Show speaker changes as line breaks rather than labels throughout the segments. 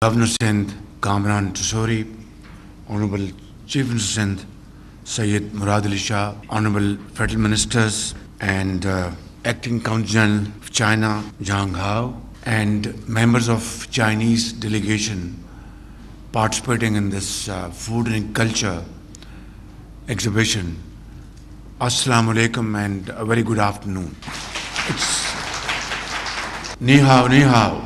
Governor Sindh Kamran Tusori, Honorable Chief Minister Sindh Syed Murad Ali Shah, Honorable Federal Ministers and Acting Consul General of China Zhang Hao, and members of Chinese delegation participating in this food and culture exhibition. Assalamu alaikum and a very good afternoon. It's ni hao, ni hao.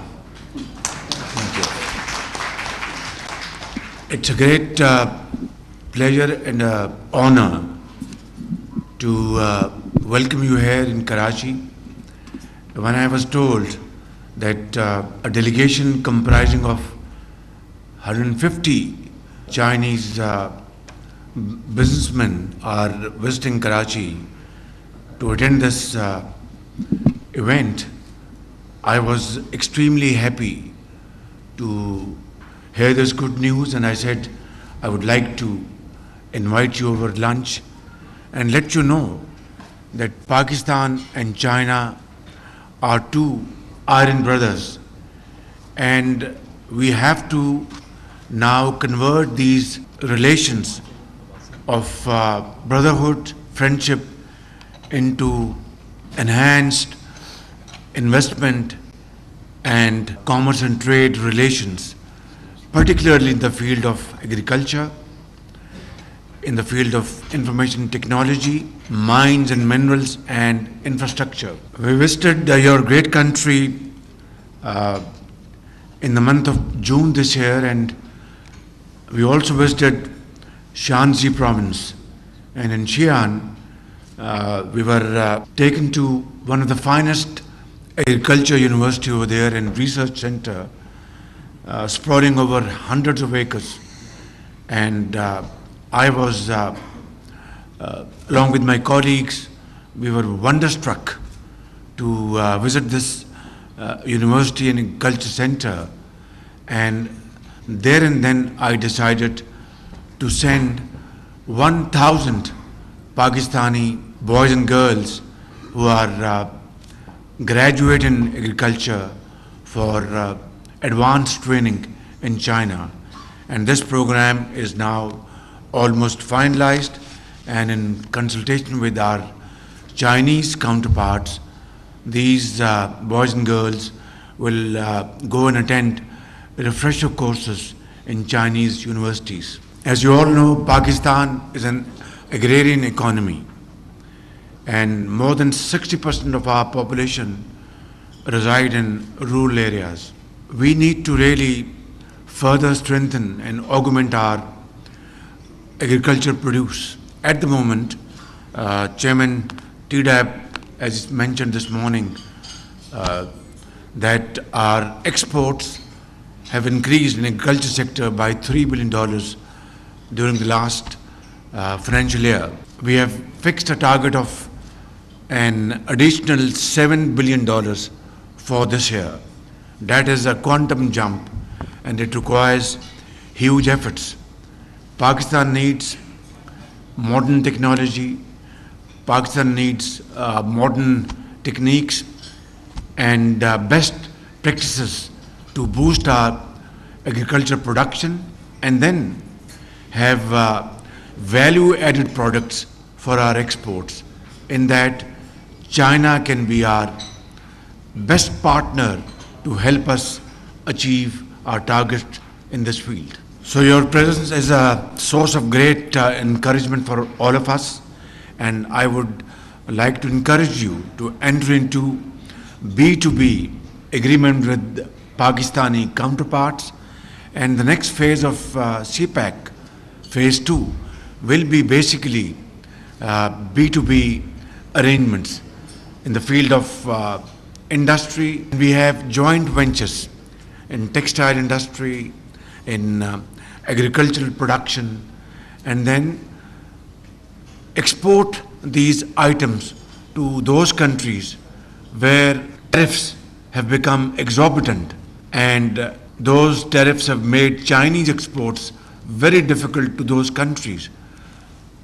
It's a great pleasure and honor to welcome you here in Karachi. When I was told that a delegation comprising of 150 Chinese businessmen are visiting Karachi to attend this event, I was extremely happy to hear this good news, and I said I would like to invite you over lunch and let you know that Pakistan and China are two iron brothers, and we have to now convert these relations of brotherhood, friendship into enhanced investment and commerce and trade relations, particularly in the field of agriculture, in the field of information technology, mines and minerals, and infrastructure. We visited your great country in the month of June this year, and we also visited Shanxi province. And in Xi'an, we were taken to one of the finest agriculture university over there and research center, sprawling over hundreds of acres. And I was, along with my colleagues, we were wonderstruck to visit this university and culture center. And there and then I decided to send 1,000 Pakistani boys and girls who are graduate in agriculture for advanced training in China. And this program is now almost finalized, and in consultation with our Chinese counterparts, these boys and girls will go and attend refresher courses in Chinese universities. As you all know, Pakistan is an agrarian economy, and more than 60% of our population reside in rural areas. We need to really further strengthen and augment our agricultural produce. At the moment, Chairman TDAP, as mentioned this morning, that our exports have increased in the agriculture sector by $3 billion during the last financial year. We have fixed a target of an additional $7 billion for this year. That is a quantum jump, and it requires huge efforts. Pakistan needs modern technology, Pakistan needs modern techniques and best practices to boost our agriculture production, and then have value-added products for our exports. In that, China can be our best partner to help us achieve our target in this field. So your presence is a source of great encouragement for all of us, and I would like to encourage you to enter into B2B agreement with Pakistani counterparts, and the next phase of CPEC, phase 2, will be basically B2B arrangements in the field of industry. We have joint ventures in textile industry, in agricultural production, and then export these items to those countries where tariffs have become exorbitant, and those tariffs have made Chinese exports very difficult to those countries.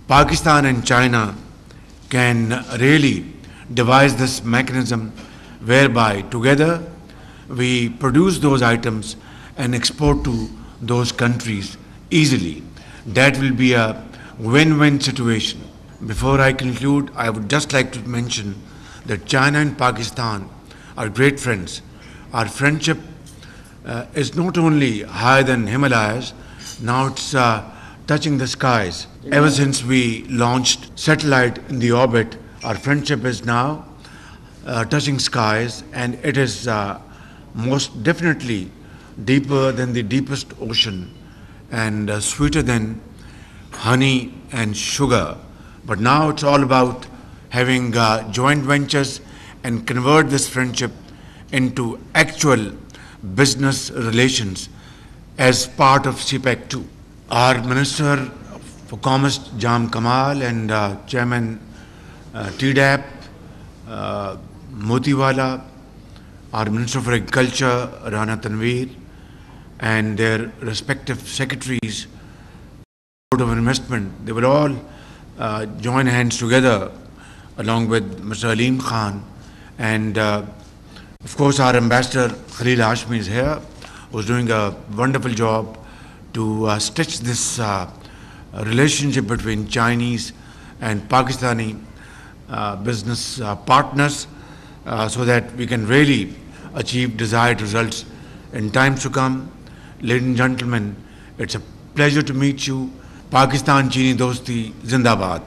Pakistan and China can really devise this mechanism whereby together we produce those items and export to those countries easily. That will be a win-win situation. Before I conclude, I would just like to mention that China and Pakistan are great friends. Our friendship is not only higher than Himalayas, now it's touching the skies. Ever since we launched satellite in the orbit, our friendship is now touching skies, and it is most definitely deeper than the deepest ocean and sweeter than honey and sugar. But now it's all about having joint ventures and convert this friendship into actual business relations as part of CPEC 2. Our Minister for Commerce, Jam Kamal, and Chairman TDAP, Motiwala, our Minister for Agriculture, Rana Tanveer, and their respective secretaries, Board of Investment, they will all join hands together along with Mr. Aleem Khan, and of course our Ambassador Khalil Hashmi is here, who's doing a wonderful job to stitch this relationship between Chinese and Pakistani business partners so that we can really achieve desired results in times to come. Ladies and gentlemen, it's a pleasure to meet you. Pakistan Chini Dosti Zindabad.